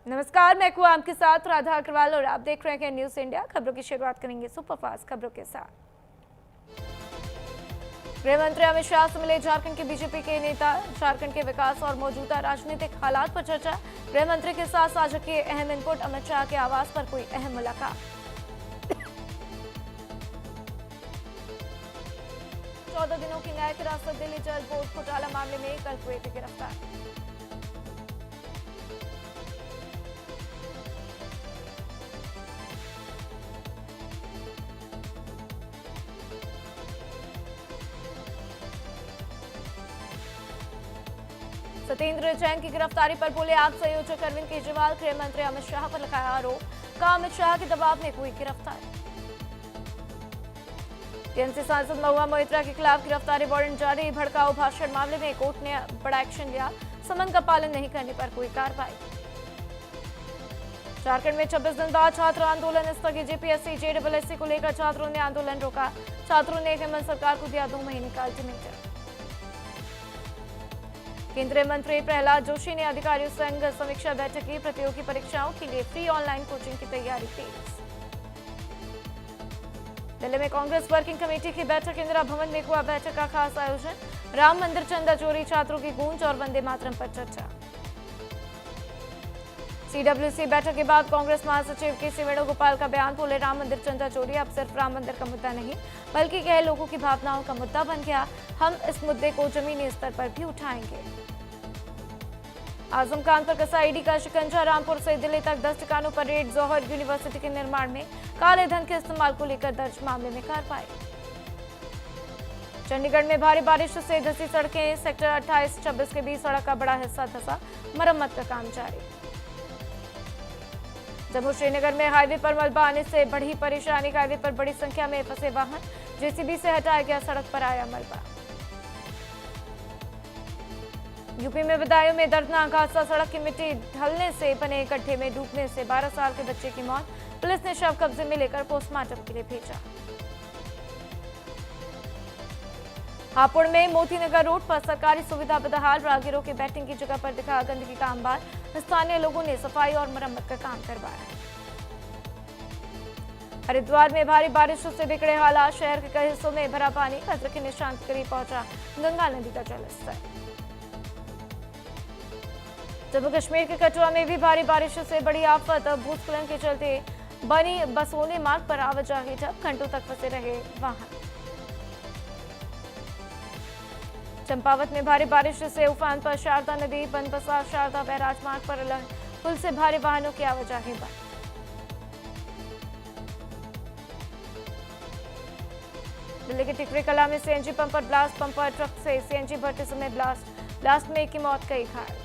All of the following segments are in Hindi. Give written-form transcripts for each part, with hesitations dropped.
नमस्कार, मैं हूं आपके साथ राधा अग्रवाल और आप देख रहे हैं न्यूज इंडिया। खबरों की शुरुआत करेंगे सुपरफास्ट खबरों के साथ। गृह मंत्री अमित शाह से मिले झारखंड के बीजेपी के नेता। झारखंड के विकास और मौजूदा राजनीतिक हालात पर चर्चा। गृह मंत्री के साथ साझा किए अहम इनपुट। अमित शाह के आवास पर कोई अहम मुलाकात। 14 दिनों की न्यायिक हिरासत। दिल्ली जल बोर्ड घोटाला मामले में कल हुए थे गिरफ्तार। सत्येंद्र जैन की गिरफ्तारी पर बोले आप संयोजक अरविंद केजरीवाल। गृह मंत्री अमित शाह पर लगाया आरोप। कहा अमित शाह के दबाव में हुई गिरफ्तारी। टीएमसी सांसद महुआ मोइत्रा के खिलाफ गिरफ्तारी वारंट जारी। भड़काऊ भाषण मामले में कोर्ट ने बड़ा एक्शन लिया। समन का पालन नहीं करने पर कोई कार्रवाई। झारखंड में 26 दिन बाद छात्र आंदोलन स्थगित। जेपीएससी जेडब्ल्यूएससी को लेकर छात्रों ने आंदोलन रोका। छात्रों ने हेमंत सरकार को दिया 2 महीने का अल्टीमेटम। केंद्रीय मंत्री प्रहलाद जोशी ने अधिकारियों संग समीक्षा बैठक की। प्रतियोगी परीक्षाओं के लिए फ्री ऑनलाइन कोचिंग की तैयारी तेज। दिल्ली में कांग्रेस वर्किंग कमेटी की बैठक। इंदिरा भवन में हुआ बैठक का खास आयोजन। राम मंदिर चंदा चोरी, छात्रों की गूंज और वंदे मातरम पर चर्चा। सीडब्ल्यूसी बैठक के बाद कांग्रेस महासचिव के सी वेणुगोपाल का बयान। बोले राम मंदिर चंदा चोरी अब सिर्फ राम मंदिर का मुद्दा नहीं बल्कि कई लोगों की भावनाओं का मुद्दा बन गया। हम इस मुद्दे को जमीनी स्तर पर भी उठाएंगे। आजम खान पर कसा ईडी का शिकंजा। रामपुर से दिल्ली तक 10 ठिकानों पर रेड। जौहर यूनिवर्सिटी के निर्माण में काले धन के इस्तेमाल को लेकर दर्ज मामले में कार्रवाई। चंडीगढ़ में भारी बारिश से धंसी सड़कें। सेक्टर 28-26 के बीच सड़क का बड़ा हिस्सा धंसा। मरम्मत का काम जारी। जम्मू श्रीनगर में हाईवे पर मलबा आने से बढ़ी परेशानी। हाईवे पर बड़ी संख्या में फंसे वाहन। जेसीबी से हटाया गया। सड़क पर आया मलबा। यूपी में बदायूं में दर्दनाक हादसा। सड़क की मिट्टी ढलने से बने गड्ढे में डूबने से 12 साल के बच्चे की मौत। पुलिस ने शव कब्जे में लेकर पोस्टमार्टम के लिए भेजा। हापुड़ में मोतीनगर रोड पर सरकारी सुविधा बदहाल। राहगीरों के बैठने की जगह पर दिखा गंदगी का अंबार। स्थानीय लोगों ने सफाई और मरम्मत का काम करवाया। हरिद्वार में भारी बारिश से बिगड़े हालात। शहर के कई हिस्सों में भरा पानी। खतरे के निशान के करीब पहुंचा गंगा नदी का जलस्तर। जम्मू कश्मीर के कठुआ में भी भारी बारिश से बड़ी आफत। भूस्खलन के चलते बनी बसोली मार्ग पर आवाजाही ठप। घंटों तक फंसे रहे वाहन। चंपावत में भारी बारिश से उफान पर शारदा नदी। बनबसा शारदा बैराज मार्ग पर अलग। पुल से भारी वाहनों की आवाजाही बंद। दिल्ली के टिकरी कला में सीएनजी पंप पर ब्लास्ट। पंप पर ट्रक से सीएनजी भरते समय ब्लास्ट में एक की मौत, कई घायल।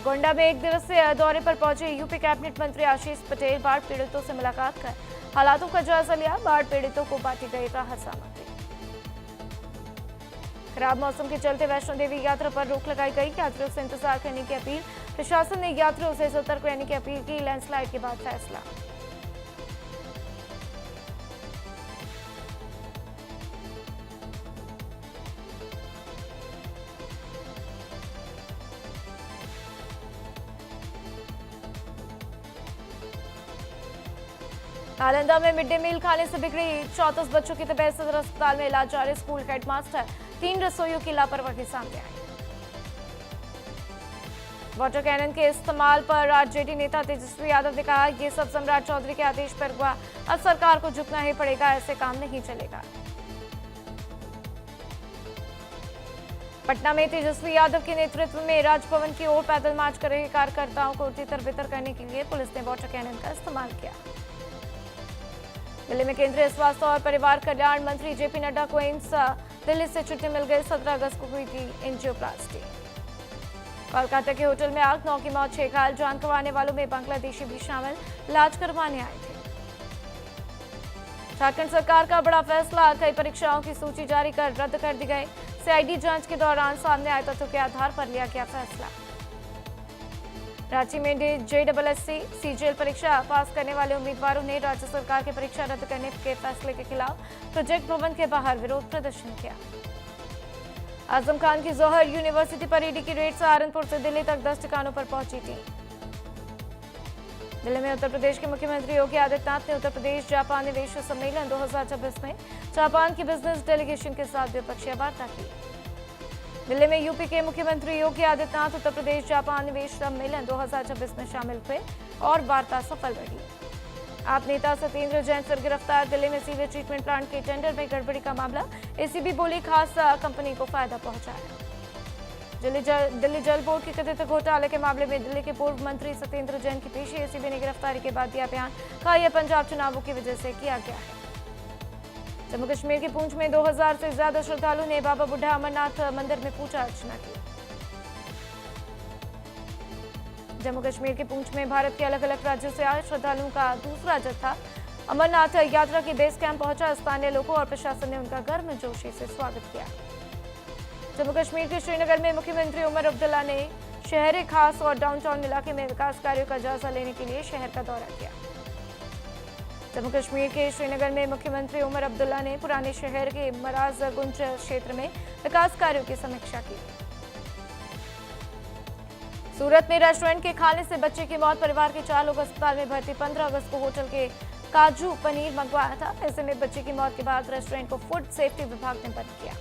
गोंडा में एक दिवसीय दौरे पर पहुंचे यूपी कैबिनेट मंत्री आशीष पटेल। बाढ़ पीड़ितों से मुलाकात कर हालातों का जायजा लिया। बाढ़ पीड़ितों को बांटी गई राहत सामग्री। खराब मौसम के चलते वैष्णो देवी यात्रा पर रोक लगाई गई। यात्रियों से इंतजार करने की अपील। प्रशासन ने यात्रियों से सतर्क रहने की अपील की। लैंडस्लाइड के बाद फैसला। नालंदा में मिड डे मील खाने से बिगड़ी 34 बच्चों की तबीयत। सदर अस्पताल में इलाज जारी। स्कूल हेडमास्टर 3 रसोइयों की लापरवाही सामने आई। वाटर कैनन के इस्तेमाल पर आरजेडी नेता तेजस्वी यादव ने कहा ये सब सम्राट चौधरी के आदेश पर हुआ। अब सरकार को झुकना ही पड़ेगा। ऐसे काम नहीं चलेगा। पटना में तेजस्वी यादव के नेतृत्व में राजभवन की ओर पैदल मार्च कर रहे कार्यकर्ताओं को तितर-बितर करने के लिए पुलिस ने वाटर कैनन का इस्तेमाल किया। दिल्ली में केंद्रीय स्वास्थ्य और परिवार कल्याण मंत्री जेपी नड्डा को एम्स दिल्ली से छुट्टी मिल गई। 17 अगस्त को हुई थी एंजियोप्लास्टी। कोलकाता के होटल में आग, 9 की मौत, 6 घायल। जान गंवाने वालों में बांग्लादेशी भी शामिल। इलाज करवाने आए थे। झारखंड सरकार का बड़ा फैसला। कई परीक्षाओं की सूची जारी कर रद्द कर दी गई। सीआईडी जांच के दौरान सामने आए तथ्यों के आधार पर लिया गया फैसला। रांची में JSSC CGL परीक्षा पास करने वाले उम्मीदवारों ने राज्य सरकार की परीक्षा रद्द करने के फैसले के खिलाफ प्रोजेक्ट भवन के बाहर विरोध प्रदर्शन किया। आजम खान की जौहर यूनिवर्सिटी पर ईडी की रेड, सहारनपुर से दिल्ली तक 10 ठिकानों पर पहुंची टीम। दिल्ली में उत्तर प्रदेश के मुख्यमंत्री योगी आदित्यनाथ ने उत्तर प्रदेश जापान निवेश सम्मेलन 2026 में जापान की बिजनेस डेलीगेशन के साथ द्विपक्षीय वार्ता की। दिल्ली में यूपी के मुख्यमंत्री योगी आदित्यनाथ उत्तर प्रदेश जापान निवेश सम्मेलन 2026 में शामिल हुए और वार्ता सफल रही। आप नेता सत्येंद्र जैन सर गिरफ्तार। दिल्ली में सीवेज ट्रीटमेंट प्लांट के टेंडर में गड़बड़ी का मामला, एसीबी बोली खास कंपनी को फायदा पहुंचाया। दिल्ली जल बोर्ड के कथित घोटाले के मामले में दिल्ली के पूर्व मंत्री सत्येंद्र जैन की पेशी, एसीबी ने गिरफ्तारी के बाद दिया बयान, कहा यह पंजाब चुनावों की वजह से किया गया है। जम्मू कश्मीर के पुंछ में 2000 से ज्यादा श्रद्धालुओं ने बाबा बुढ़ा अमरनाथ मंदिर में पूजा अर्चना की। जम्मू कश्मीर के पुंछ में भारत के अलग अलग राज्यों से आए श्रद्धालुओं का दूसरा जत्था अमरनाथ यात्रा के बेस कैंप पहुंचा। स्थानीय लोगों और प्रशासन ने उनका गर्मजोशी से स्वागत किया। जम्मू कश्मीर के श्रीनगर में मुख्यमंत्री उमर अब्दुल्ला ने शहर खास और डाउनटाउन इलाके में विकास कार्यों का जायजा लेने के लिए शहर का दौरा किया। जम्मू कश्मीर के श्रीनगर में मुख्यमंत्री उमर अब्दुल्ला ने पुराने शहर के मराजगुंज क्षेत्र में विकास कार्यों की समीक्षा की। सूरत में रेस्टोरेंट के खाने से बच्चे की मौत, परिवार के 4 लोग अस्पताल में भर्ती। 15 अगस्त को होटल के काजू पनीर मंगवाया था, ऐसे में बच्चे की मौत के बाद रेस्टोरेंट को फूड सेफ्टी विभाग ने बंद किया।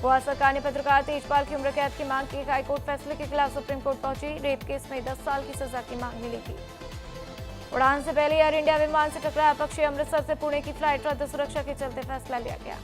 गोवा सरकार ने पत्रकार तेजपाल की उम्र कैद की मांग की। हाईकोर्ट फैसले के खिलाफ सुप्रीम कोर्ट पहुंची। रेप केस में 10 साल की सजा की मांग मिली थी। उड़ान से पहले एयर इंडिया विमान से टकराया पक्षी, अमृतसर से पुणे की फ्लाइट रद्द, सुरक्षा के चलते फैसला लिया गया।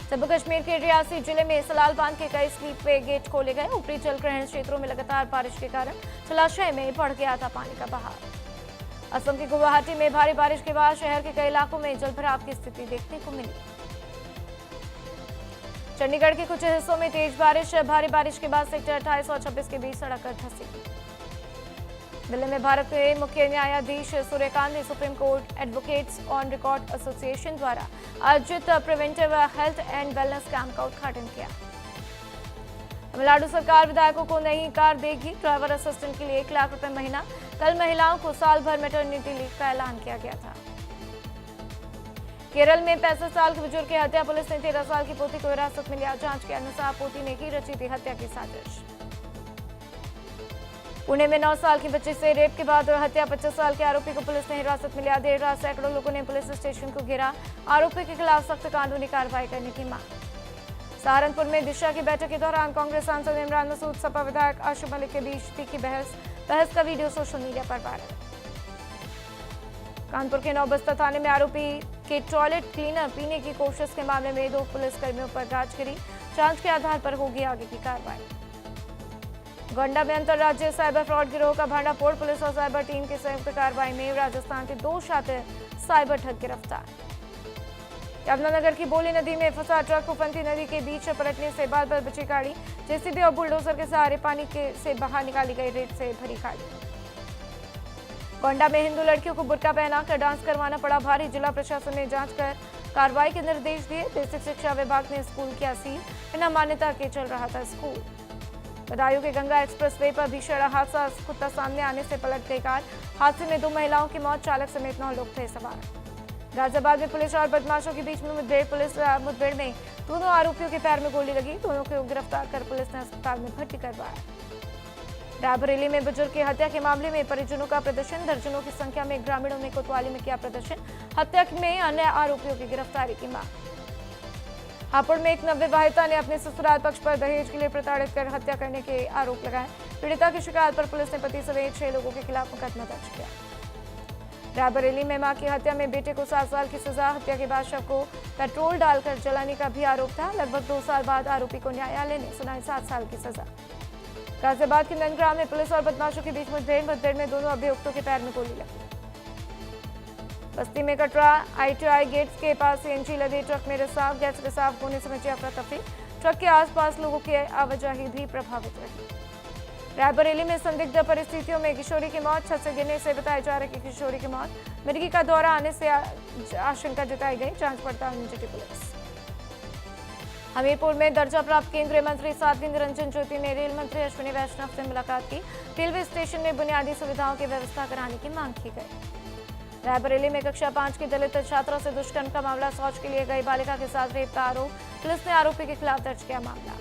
जम्मू कश्मीर के रियासी जिले में सलाल बांध के कई स्लीप वे गेट खोले गए। ऊपरी जल ग्रहण क्षेत्रों में लगातार बारिश के कारण जलाशय में बढ़ गया था पानी का बहाव। असम के गुवाहाटी में भारी बारिश के बाद शहर के कई इलाकों में जलभराव की स्थिति देखने को मिली। चंडीगढ़ के कुछ हिस्सों में तेज बारिश, भारी बारिश के बाद सेक्टर 28 और 26 के बीच सड़क धंसी। दिल्ली में भारत के मुख्य न्यायाधीश सूर्यकांत ने supreme court advocates on record association द्वारा आयोजित preventive health and wellness camp का उद्घाटन किया। तमिलनाडु सरकार विधायकों को नई कार देगी। ड्राइवर असिस्टेंट के लिए 1 लाख रुपए महीना। कल महिलाओं को साल भर मैटरनिटी लीव का ऐलान किया गया था। केरल में 65 साल के बुजुर्ग की हत्या, पुलिस ने 13 साल की पोती को हिरासत में लिया। जांच के अनुसार पोती ने की रची थी हत्या की साजिश। पुणे में 9 साल की बच्ची से रेप के बाद हत्या, 25 साल के आरोपी को पुलिस ने हिरासत में लिया। देर रात सैकड़ों लोगों ने पुलिस स्टेशन को घेरा। आरोपी के खिलाफ सख्त कानूनी कार्रवाई करने की मांग। सहारनपुर में दिशा की बैठक के दौरान कांग्रेस सांसद इमरान मसूद, सपा विधायक आशिफ मलिक के बीच तीखी बहस का वीडियो सोशल मीडिया पर वायरल। कानपुर के नौबस्ता थाने में आरोपी के टॉयलेट क्लीनर पीने की कोशिश के मामले में 2 पुलिसकर्मियों पर जांच करी। जांच के आधार पर होगी आगे की कार्रवाई। गोंडा में अंतर्राज्यीय साइबर फ्रॉड गिरोह का भांडाफोड़, पुलिस और साइबर टीम की संयुक्त कार्रवाई में राजस्थान के 2 शातिर साइबर ठग गिरफ्तार। यमुनानगर की बोली नदी में फंसा ट्रक, उफनती नदी के बीच पलटने से बाल बाल बची गाड़ी। जेसीबी और बुलडोजर के सहारे पानी से बाहर निकाली गई रेत से भरी गाड़ी। गोंडा में हिंदू लड़कियों को बुर्का पहनाकर डांस करवाना पड़ा भारी। जिला प्रशासन ने जांच कर कार्रवाई के निर्देश दिए। बेसिक शिक्षा विभाग ने स्कूल किया सील, बिना मान्यता के चल रहा था स्कूल। बदायूं के गंगा एक्सप्रेसवे पर भीषण हादसा, कुत्ता सामने आने से पलट गई कार। हादसे में 2 महिलाओं की मौत, चालक समेत 9 लोग थे सवार। गाजियाबाद में पुलिस और बदमाशों के बीच में मुठभेड़, पुलिस मुठभेड़ में दोनों आरोपियों के पैर में गोली लगी। दोनों को गिरफ्तार कर पुलिस ने अस्पताल में भर्ती करवाया। रायबरेली में बुजुर्ग की हत्या के मामले में परिजनों का प्रदर्शन, दर्जनों की संख्या में ग्रामीणों ने कोतवाली में किया प्रदर्शन। हत्या में अन्य आरोपियों की गिरफ्तारी की मांग। हापुड़ में एक नवविवाहिता ने अपने ससुराल पक्ष पर दहेज के लिए प्रताड़ित कर हत्या करने के आरोप लगाए। पीड़िता की शिकायत पर पुलिस ने पति समेत 6 लोगों के खिलाफ मुकदमा दर्ज किया। रायबरेली में मां की हत्या में बेटे को 7 साल की सजा, हत्या के बाद शव को पेट्रोल डालकर जलाने का भी आरोप था। लगभग 2 साल बाद आरोपी को न्यायालय ने सुनाई 7 साल की सजा। गाजियाबाद के नंदग्राम में पुलिस और बदमाशों के बीच मुठभेड़ में दोनों अभियुक्तों के पैर में गोली लगी। बस्ती में कटरा ITI गेट्स के पास CNG लदे ट्रक में रिसाव, गैस रिसाव होने से मची अफरा तफरी। ट्रक के आसपास लोगों की आवाजाही भी प्रभावित रही। रायबरेली में संदिग्ध परिस्थितियों में किशोरी की मौत, छत से गिरने से बताया जा रहा है कि किशोरी की मौत, मिर्गी का दौरा आने से आशंका जताई गई। जांच पड़ताल में जुटी पुलिस। हमीरपुर में दर्जा प्राप्त केंद्रीय मंत्री साध्वी निरंजन ज्योति ने रेल मंत्री अश्विनी वैष्णव से मुलाकात की। रेलवे स्टेशन में बुनियादी सुविधाओं की व्यवस्था कराने की मांग की गई। रायबरेली में कक्षा 5 की दलित छात्रा से दुष्कर्म का मामला। शौच के लिए गई बालिका के साथ रेप का आरोप। पुलिस ने आरोपी के खिलाफ दर्ज किया मामला।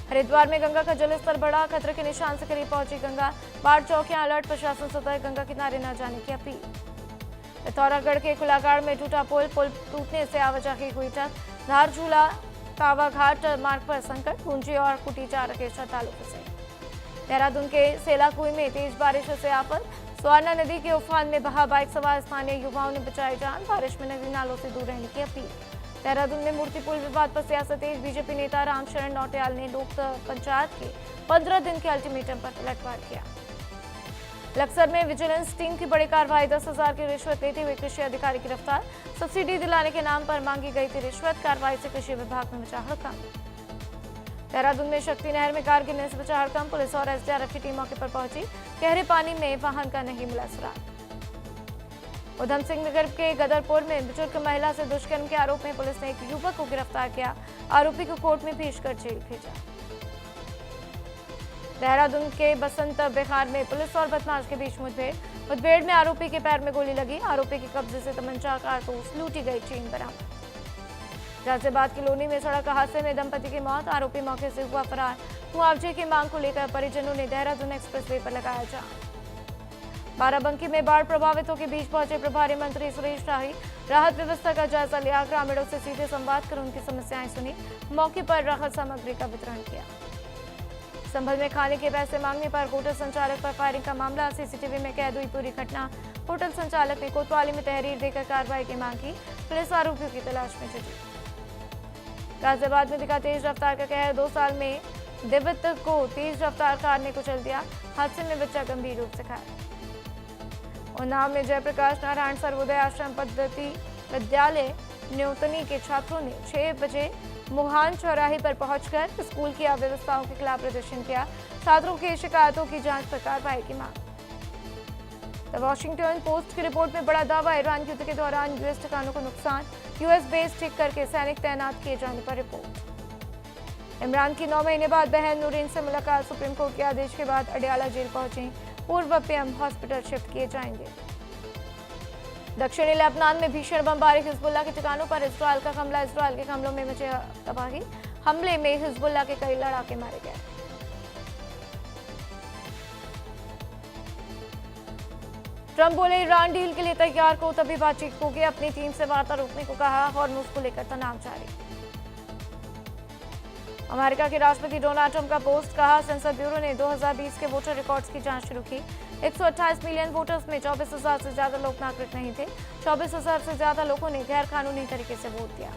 हरिद्वार में गंगा का जलस्तर बढ़ा। खतरे के निशान से करीब पहुंची गंगा। बाढ़ चौकियां अलर्ट। प्रशासन सतर्क। गंगा किनारे न जाने की अपील। पिथौरागढ़ के कुलागाड़ में टूटा पुल टूटने से आवाजाही हुई ठप। धारचूला कावा घाट मार्ग पर संकट। पूंजी और कुटी जा रहे श्रद्धालु फंसे। देहरादून के सेलाकुई में तेज बारिश से आफत। स्वर्णा नदी के उफान में बहा बाइक सवार स्थानीय युवाओं ने बचाई जान। बारिश में नदी नालों से दूर रहने की अपील। देहरादून में मूर्ति पुल विवाद पर सियासत तेज। बीजेपी नेता रामशरण नौटियाल ने लोक पंचायत के 15 दिन के अल्टीमेटम पर पलटवार किया। लक्सर में विजिलेंस टीम की बड़ी कार्रवाई। 10,000 की रिश्वत लेते हुए कृषि अधिकारी गिरफ्तार। सब्सिडी दिलाने के नाम पर मांगी गई थी रिश्वत। कार्रवाई से कृषि विभाग में मचा हड़कंप। देहरादून में शक्ति नहर में कार गिरने से बचा हड़कंप। पुलिस और एसडीआरएफ की टीम मौके पर पहुंची। गहरे पानी में वाहन का नहीं मिला सुराग। उधम सिंह नगर के गदरपुर में बुजुर्ग महिला से दुष्कर्म के आरोप में पुलिस ने एक युवक को गिरफ्तार किया। आरोपी को कोर्ट में पेश कर जेल भेजा। देहरादून के बसंत बिहार में पुलिस और बदमाश के बीच मुठभेड़ में आरोपी के पैर में गोली लगी। आरोपी के कब्जे से तमंचा, कारतूस, लूटी गई चेन बरामद। गाजियाबाद की लोनी में सड़क हादसे में दंपति की मौत। आरोपी मौके से हुआ फरार। मुआवजे की मांग को लेकर परिजनों ने देहरादून एक्सप्रेसवे पर लगाया जाम। बाराबंकी में बाढ़ प्रभावितों के बीच पहुंचे प्रभारी मंत्री सुरेश शाही। राहत व्यवस्था का जायजा लिया। ग्रामीणों से सीधे संवाद कर उनकी समस्याएं सुनी। मौके पर राहत सामग्री का वितरण किया। संभल में खाने के पैसे मांगने पर होटल संचालक पर फायरिंग का मामला। सीसीटीवी में कैद हुई पूरी घटना। होटल संचालक ने कोतवाली में तहरीर देकर कार्रवाई की मांग की। पुलिस आरोपियों की तलाश में जुटी। गाजियाबाद में दिखा तेज रफ्तार का कहर। 2 साल में दिव्यत को तेज रफ्तार कार ने कुचल दिया। हादसे में बच्चा गंभीर रूप से घायल। उन्नाव में जयप्रकाश नारायण सर्वोदय आश्रम पद्धति विद्यालय न्योतनी के छात्रों ने 6 बजे मुहान चौराहे पर पहुंचकर स्कूल की अव्यवस्थाओं के खिलाफ प्रदर्शन किया। छात्रों की शिकायतों की जांच पर कार्रवाई की मांग। द वॉशिंगटन पोस्ट की रिपोर्ट में बड़ा दावा। ईरान युद्ध के दौरान यूएस ठिकानों को नुकसान। यूएस बेस ठीक करके सैनिक तैनात किए जाने पर रिपोर्ट। इमरान की 9 महीने बाद बहन नूरीन से मुलाकात। सुप्रीम कोर्ट के आदेश के बाद अडयाला जेल पहुंचे। पूर्व पीएम हॉस्पिटल शिफ्ट किए जाएंगे। दक्षिणी लेबनान में भीषण बमबारी। हिजबुल्लाह के ठिकानों पर इजरायल का हमला। इजरायल के हमलों में मची तबाही। हमले में हिजबुल्लाह के कई लड़ाके मारे गए। ट्रंप बोले ईरान डील के लिए तैयार को तभी बातचीत होगी। अपनी टीम से वार्ता रोकने को कहा। हॉर्मुज को लेकर तनाव जारी। अमेरिका के राष्ट्रपति डोनाल्ड ट्रंप का पोस्ट। कहा संसद ब्यूरो ने 2020 के वोटर रिकॉर्ड्स की जांच शुरू की। 128 मिलियन वोटर्स में 24,000 से ज्यादा लोग नागरिक नहीं थे। 24,000 से ज्यादा लोगों ने गैर कानूनी तरीके से वोट दिया।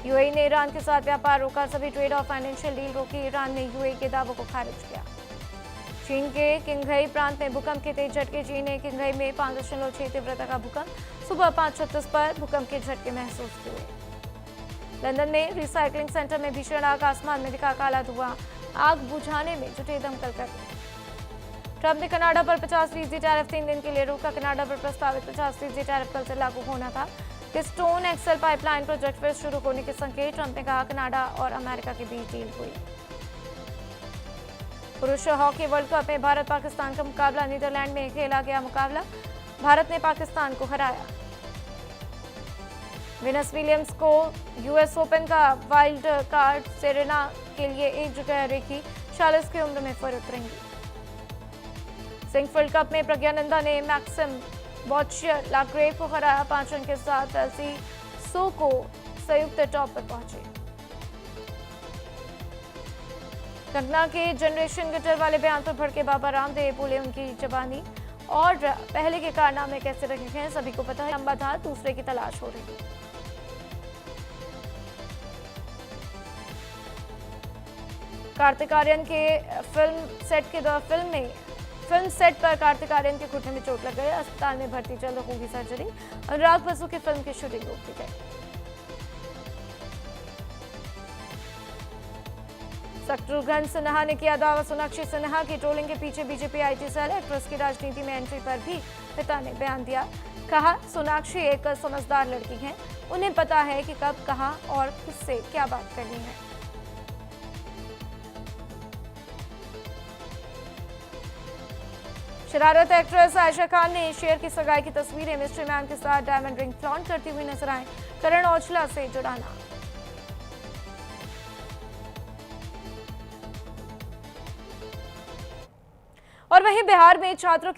यूएई ने ईरान के साथ व्यापार रोका। सभी ट्रेड और फाइनेंशियल डील रोकी। ईरान ने यूएई के दावों को खारिज किया। चीन के किंघई प्रांत में भूकंप के तेज झटके। चीन ने किंघई में 5.6 तीव्रता का भूकंप सुबह 5:36 पर भूकंप के झटके महसूस हुए। लंदन में रिसाइकलिंग सेंटर में भीषण आग। आसमान में दिखा काला धुआं। आग बुझाने में जुटे दमकल कर्मी। ट्रंप ने कनाडा पर 50% टैरिफ 3 दिन के लिए रोका। कनाडा पर प्रस्तावित 50% टैरिफ कल से लागू होना था। स्टोन एक्सेल पाइपलाइन प्रोजेक्ट फिर शुरू होने के संकेत। ट्रंप ने कहा कनाडा और अमेरिका के बीच डील हुई। पुरुष हॉकी वर्ल्ड कप में भारत पाकिस्तान का मुकाबला। नीदरलैंड में खेला गया मुकाबला। भारत ने पाकिस्तान को हराया। विनस विलियम्स को यूएस ओपन का वाइल्ड कार्ड। सेरेना के लिए एक जगह रेखी। 40 की उम्र में फिर उतरेंगी। सिंकफील्ड कप में प्रज्ञानंदा ने मैक्सिम बॉचियर लाग्रेव को हराया। 5 रन के साथ एलसी सो को संयुक्त टॉप पर पहुंचे। कंगना के जनरेशन गटर वाले बयान पर भड़के बाबा रामदेव। बोले उनकी जबानी और पहले के कारनामे कैसे रखे हैं सभी को पता है। लंबा था दूसरे की तलाश हो रही है। कार्तिक आर्यन के फिल्म सेट पर कार्तिक आर्यन के घुटने में चोट लग गई। अस्पताल में भर्ती। जल्द होगी सर्जरी। अनुराग बसु की फिल्म की शूटिंग रोक दी गई। शत्रुघ्न सिन्हा ने किया दावा, सोनाक्षी सिन्हा की ट्रोलिंग के पीछे बीजेपी आईटी सेल। एक्ट्रेस की राजनीति में एंट्री पर भी पिता ने बयान दिया। कहा, सोनाक्षी एक समझदार लड़की हैं, उन्हें पता है कि कब, कहां और किससे क्या बात करनी है। शरारत एक्ट्रेस आयशा खान ने शेयर की सगाई की तस्वीरें। मिस्ट्री मैन के साथ डायमंड रिंग फ्लॉन्ट करती हुई नजर आए। करण औजला से जुड़ा नाम। और वहीं बिहार में छात्रों